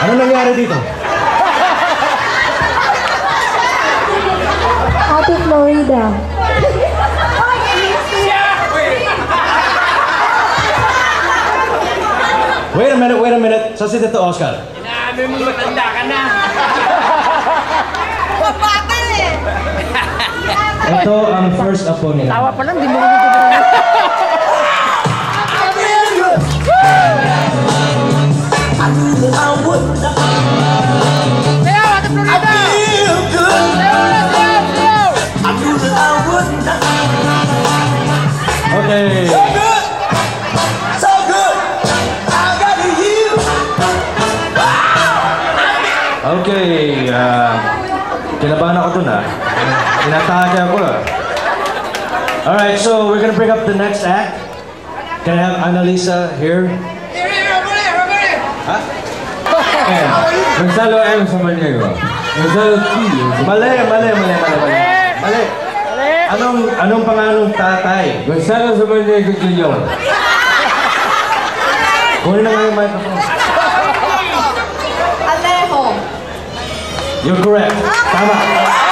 Ano nangyari dito? Happy Florida. Wait a minute. Saan si Tito Oscar? Inaamin mo matanda ka na. Mabata eh! Ito ang first apo nila. Tawa pa lang, di mo kami ito. Okay. So good! I got you! Okay, kinabahan ako dun Tinatake ako Alright, so we're gonna bring up the next act. Can I have Annalisa here? Ha? Gonzalo M. Samaniego. Gonzalo T. Mali. Anong panganong tatay? Gonzalo Samaniego Jr. Kunin na nga yung microphone. Alejo. You're correct. Tama.